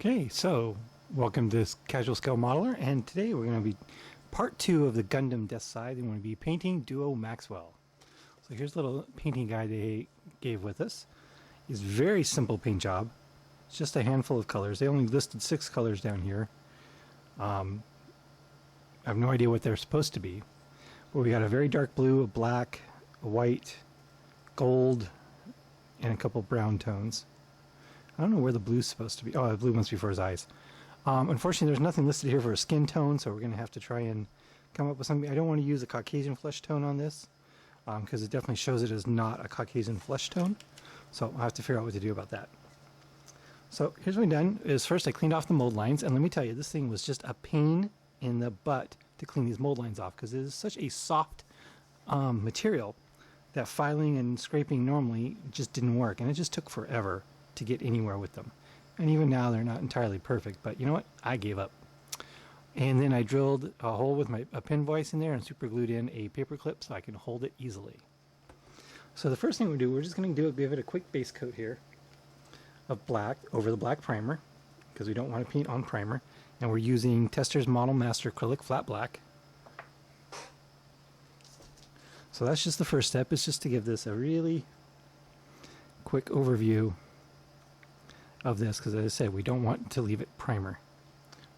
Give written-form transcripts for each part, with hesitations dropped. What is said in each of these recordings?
Okay, so welcome to this Casual Scale Modeler, and today we're going to be part 2 of the Gundam Deathscythe. We're going to be painting Duo Maxwell. So here's a little painting guide they gave with us. It's a very simple paint job. It's just a handful of colors. They only listed 6 colors down here. I have no idea what they're supposed to be. But we got a very dark blue, a black, a white, gold, and a couple brown tones. I don't know where the blue's supposed to be. Oh, the blue must be for his eyes. Unfortunately, there's nothing listed here for a skin tone, so we're going to have to try and come up with something. I don't want to use a Caucasian flesh tone on this, because it definitely shows it as not a Caucasian flesh tone. So I'll have to figure out what to do about that. So here's what we've done, is first I cleaned off the mold lines, and let me tell you, this thing was just a pain in the butt to clean these mold lines off, because it is such a soft material that filing and scraping normally just didn't work, and it just took forever to get anywhere with them. And even now they're not entirely perfect, but you know what? I gave up. And then I drilled a hole with a pin vise in there and super glued in a paper clip so I can hold it easily. So the first thing we do, we're just going to give it a quick base coat here of black over the black primer, because we don't want to paint on primer. And we're using Tester's Model Master Acrylic Flat Black. So that's just the first step, is just to give this a really quick overview of this, because as I said, we don't want to leave it primer.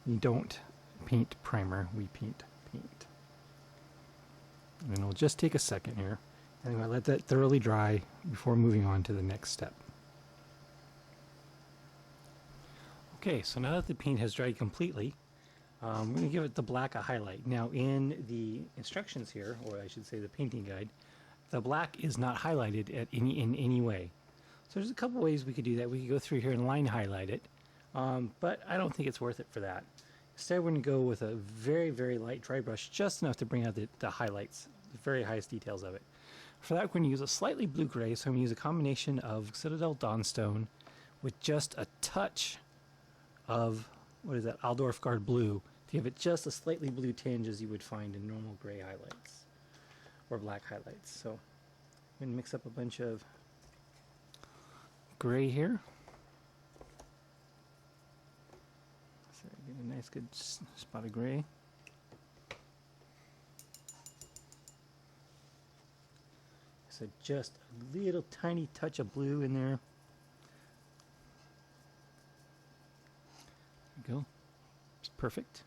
We don't paint primer, we paint. And it'll just take a second here, and I'm going to let that thoroughly dry before moving on to the next step. Okay, so now that the paint has dried completely, we're going to give it the black a highlight. Now in the instructions here, or I should say the painting guide, the black is not highlighted in any way. So there's a couple ways we could do that. We could go through here and line highlight it, but I don't think it's worth it for that. Instead, we're going to go with a very, very light dry brush, just enough to bring out the highlights, the very highest details of it. For that, we're going to use a slightly blue-gray, so I'm going to use a combination of Citadel Dawnstone with just a touch of, what is that, Aldorf Guard Blue, to give it just a slightly blue tinge as you would find in normal gray highlights, or black highlights. So I'm going to mix up a bunch of gray here. So get a nice good spot of gray. So just a little tiny touch of blue in there. There we go. It's perfect.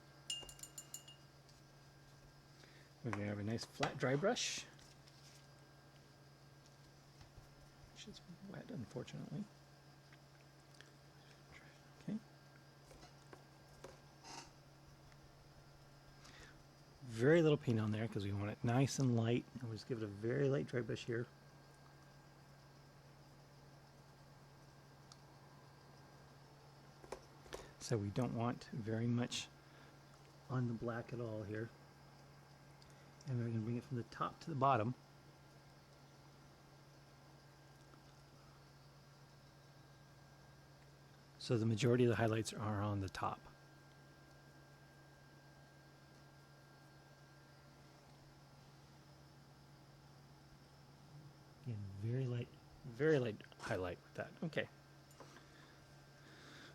We're going to have a nice flat dry brush. It's wet, unfortunately. Okay. Very little paint on there because we want it nice and light. And we'll just give it a very light dry brush here. So we don't want very much on the black at all here. And we're going to bring it from the top to the bottom. So the majority of the highlights are on the top. Again, very light highlight with that. Okay.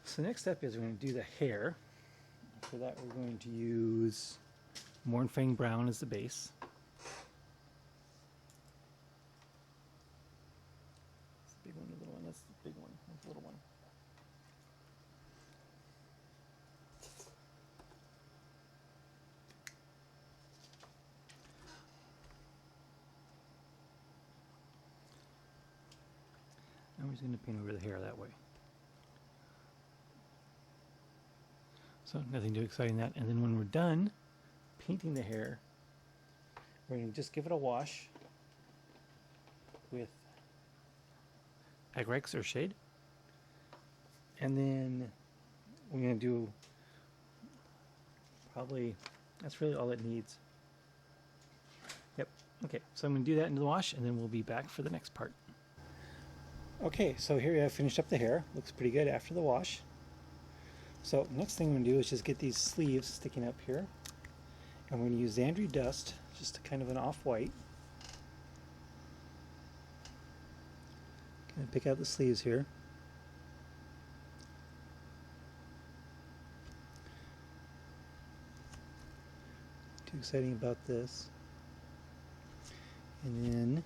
So the next step is we're going to do the hair. For that, we're going to use Mornfang Brown as the base. That's the big one, the little one. That's the big one. That's the little one. I'm just going to paint over the hair that way. So nothing too exciting that. And then when we're done painting the hair, we're going to just give it a wash with Agrex or Shade. And then we're going to do probably, that's really all it needs. Yep. Okay, so I'm going to do that into the wash, and then we'll be back for the next part. Okay, so here I've finished up the hair. Looks pretty good after the wash. So next thing I'm going to do is just get these sleeves sticking up here. I'm going to use Xandri Dust, just kind of an off-white. Kind of pick out the sleeves here. exciting about this. And then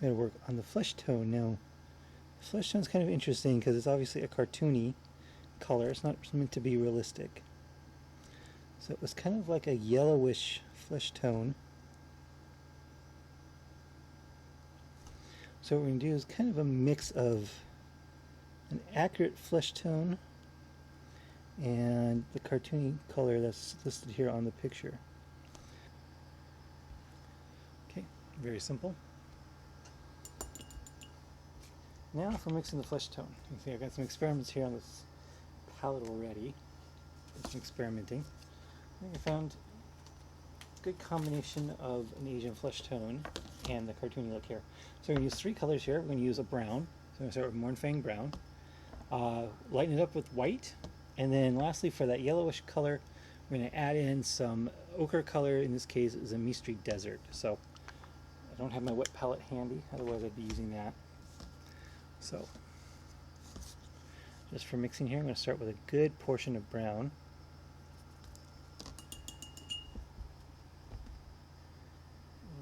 I'm going to work on the flesh tone. Now, the flesh tone is kind of interesting because it's obviously a cartoony color. It's not meant to be realistic. So it was kind of like a yellowish flesh tone. So what we're going to do is kind of a mix of an accurate flesh tone and the cartoony color that's listed here on the picture. Okay, very simple. Now for mixing the flesh tone. You can see I've got some experiments here on this palette already. Some experimenting. I think I found a good combination of an Asian flesh tone and the cartoony look here. So we're going to use 3 colors here. We're going to use a brown. So I'm going to start with Mornfang brown. Lighten it up with white. And then lastly, for that yellowish color, we're going to add in some ochre color. In this case, is a Mystery Desert. So I don't have my wet palette handy, otherwise I'd be using that. So just for mixing here, I'm going to start with a good portion of brown.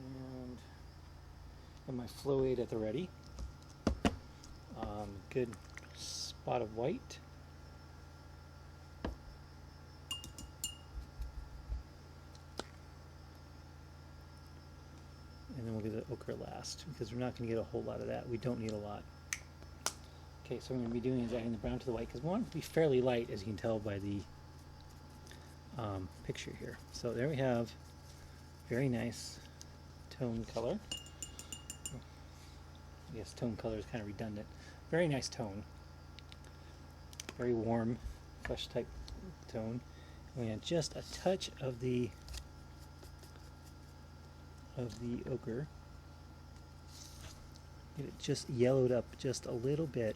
And got my flow aid at the ready. Good spot of white. And then we'll get the ochre last, because we're not going to get a whole lot of that. We don't need a lot. Okay, so what we're going to be doing is adding the brown to the white, because we want it to be fairly light, as you can tell by the picture here. So there we have very nice tone color. I guess tone color is kind of redundant. Very nice tone. Very warm, flesh type tone. And we have just a touch of the ochre. Get it just yellowed up just a little bit.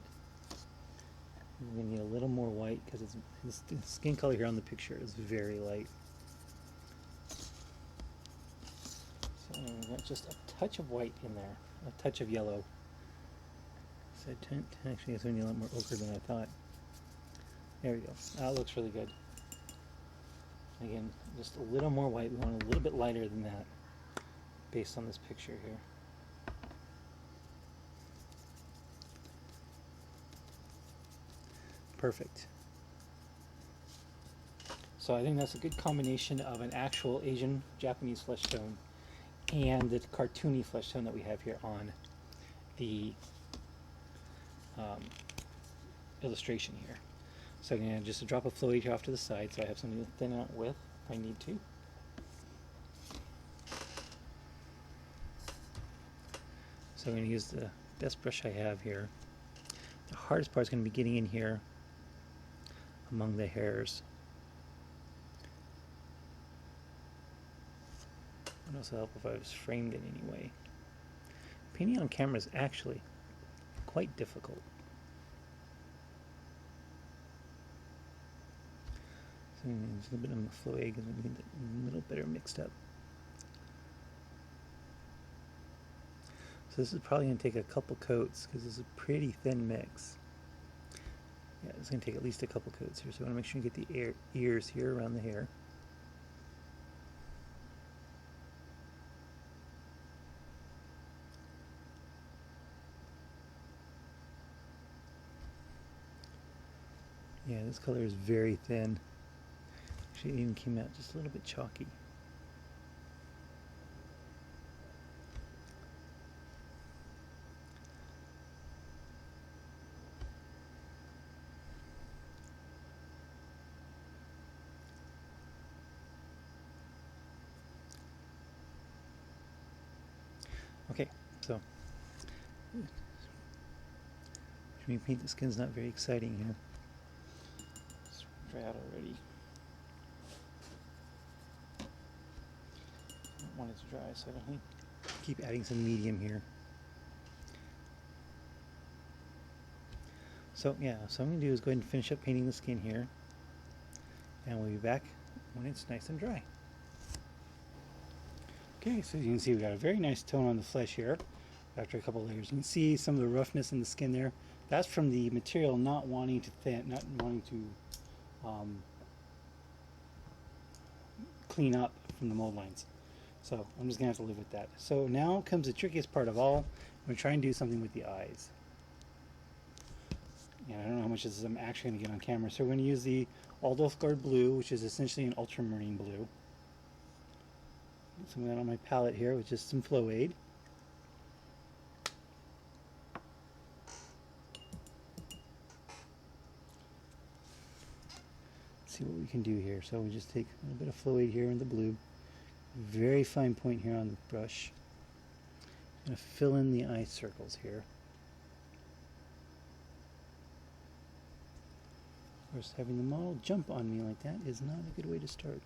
And we're going to need a little more white because the skin color here on the picture is very light. So we've got just a touch of white in there, a touch of yellow. So actually, it's going to need a lot more ochre than I thought. There we go. That looks really good. Again, just a little more white. We want a little bit lighter than that, based on this picture here. Perfect. So I think that's a good combination of an actual Asian Japanese flesh tone and the cartoony flesh tone that we have here on the illustration here. So I'm going to just drop a flow aid here off to the side so I have something to thin out with if I need to. So I'm going to use the best brush I have here. The hardest part is going to be getting in here among the hairs. It would also help if I was framed in any way. Painting on camera is actually quite difficult. So there's a little bit of the flow aid because we get it a little better mixed up. So this is probably going to take a couple coats because this is a pretty thin mix. Yeah, it's going to take at least a couple coats here. So I want to make sure you get the ears here around the hair. Yeah, this color is very thin. Actually, it even came out just a little bit chalky. Okay, so when you paint the skin's not very exciting here. It's dry out already. I don't want it to dry, so I don't keep adding some medium here. So yeah, so what I'm going to do is go ahead and finish up painting the skin here, and we'll be back when it's nice and dry. Okay, so as you can see, we got a very nice tone on the flesh here after a couple layers. You can see some of the roughness in the skin there. That's from the material not wanting to clean up from the mold lines. So I'm just gonna have to live with that. So now comes the trickiest part of all. I'm gonna try and do something with the eyes. And I don't know how much of this I'm actually gonna get on camera. So we're gonna use the Aldolfgard blue, which is essentially an ultramarine blue. Some of that on my palette here with just some flow aid. See what we can do here. So we just take a little bit of flow aid here in the blue. Very fine point here on the brush. I'm going to fill in the eye circles here. Of course, having the model jump on me like that is not a good way to start.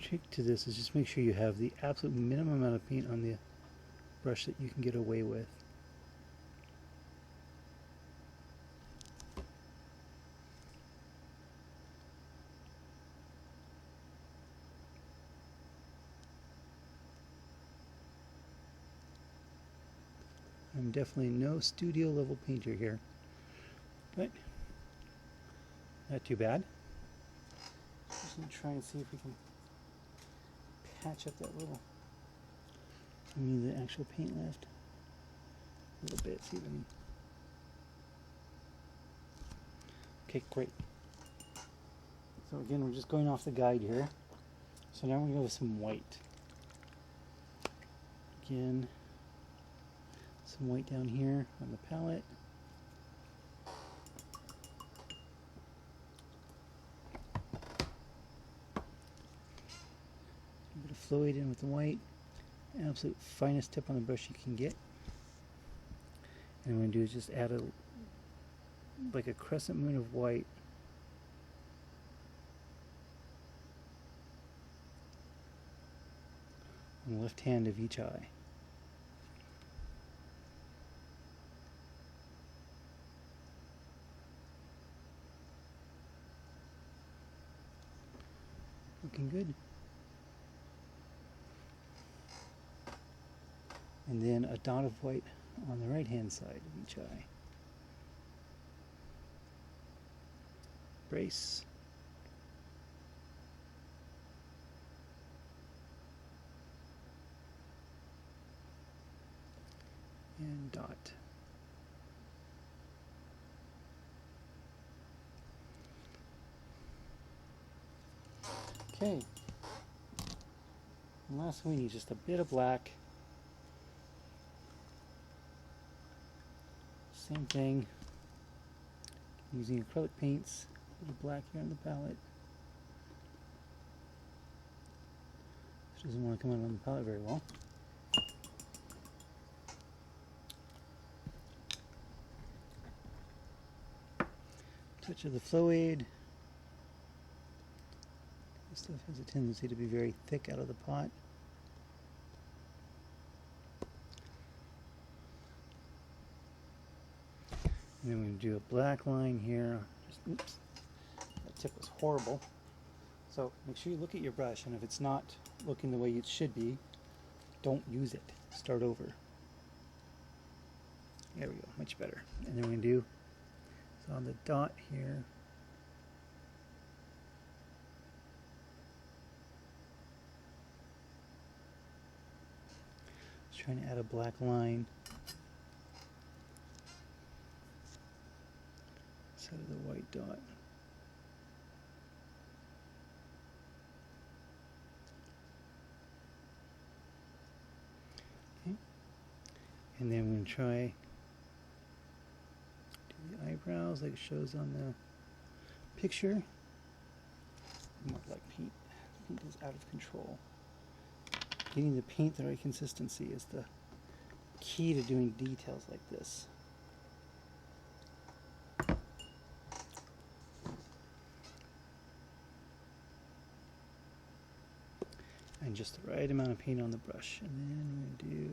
Trick to this is just make sure you have the absolute minimum amount of paint on the brush that you can get away with. I'm definitely no studio level painter here, but not too bad. Just gonna try and see if we can patch up that little, the actual paint left a little bit. See if I can. Okay, great. So again, we're just going off the guide here. So now we're gonna go with some white. Again, some white down here on the palette. Flow it in with the white, absolute finest tip on the brush you can get. And what I'm going to do is just add like a crescent moon of white on the left hand of each eye. Looking good. And then a dot of white on the right hand side of each eye. Brace. And dot. Okay. And last we need just a bit of black. Same thing, using acrylic paints, a little black here on the palette. This doesn't want to come out on the palette very well. Touch of the flow aid. This stuff has a tendency to be very thick out of the pot. And then we do a black line here. Just, oops, that tip was horrible. So make sure you look at your brush, and if it's not looking the way it should be, don't use it. Start over. There we go, much better. And then we're going to do, so on the dot here, just trying to add a black line. Instead of the white dot. Okay. And then we're going to try do the eyebrows like it shows on the picture. More like paint. Paint is out of control. Getting the paint the right consistency is the key to doing details like this. And just the right amount of paint on the brush. And then we're going to do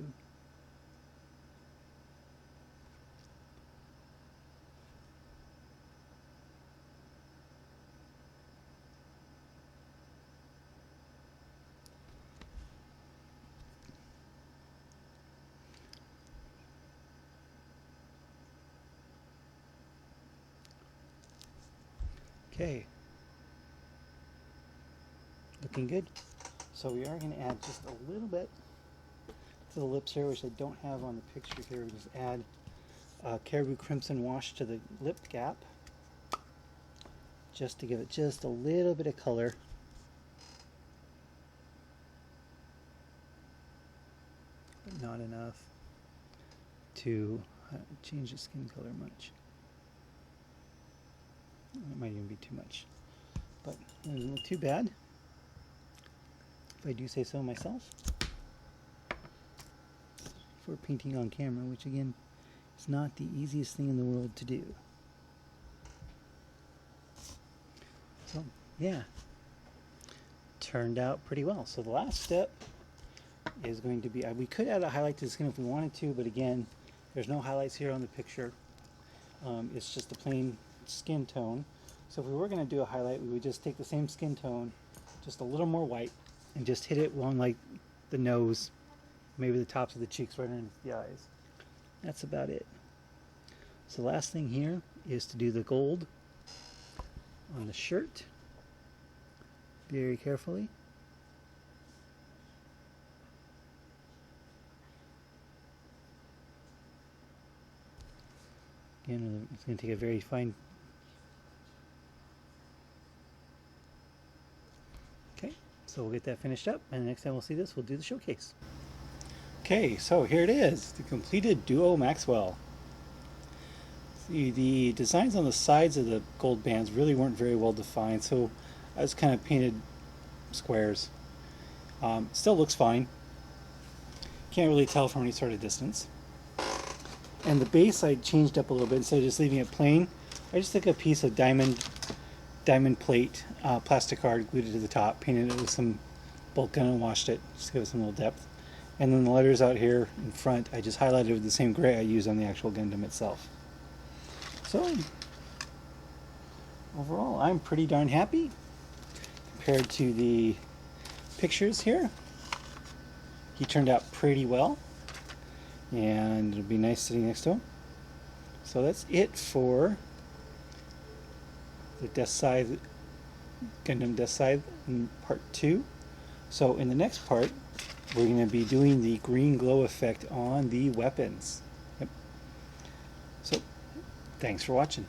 Okay. Looking good. So we are going to add just a little bit to the lips here, which I don't have on the picture here. We just add Caribou Crimson Wash to the lip gap, just to give it just a little bit of color. But not enough to change the skin color much. It might even be too much, but it doesn't look too bad, if I do say so myself, for painting on camera, which again is not the easiest thing in the world to do. So yeah, turned out pretty well. So the last step is going to be, we could add a highlight to the skin if we wanted to, but again, there's no highlights here on the picture. It's just a plain skin tone. So if we were going to do a highlight, we would just take the same skin tone, just a little more white, and just hit it along like the nose, maybe the tops of the cheeks, right underneath the eyes. That's about it. So the last thing here is to do the gold on the shirt, very carefully. Again, it's going to take a very fine. Okay, so we'll get that finished up, and the next time we'll see this, we'll do the showcase. Okay, so here it is, the completed Duo Maxwell. See, the designs on the sides of the gold bands really weren't very well defined, so I just kind of painted squares. Still looks fine. Can't really tell from any sort of distance. And the base I changed up a little bit. Instead of just leaving it plain, I just took a piece of diamond plate, plastic card, glued it to the top, painted it with some bulk gun and washed it, just to give it some little depth. And then the letters out here in front, I just highlighted with the same gray I used on the actual Gundam itself. So, overall, I'm pretty darn happy compared to the pictures here. He turned out pretty well, and it'll be nice sitting next to him. So that's it for the Deathscythe, Gundam Deathscythe in part 2. So in the next part, we're going to be doing the green glow effect on the weapons. Yep. So, thanks for watching.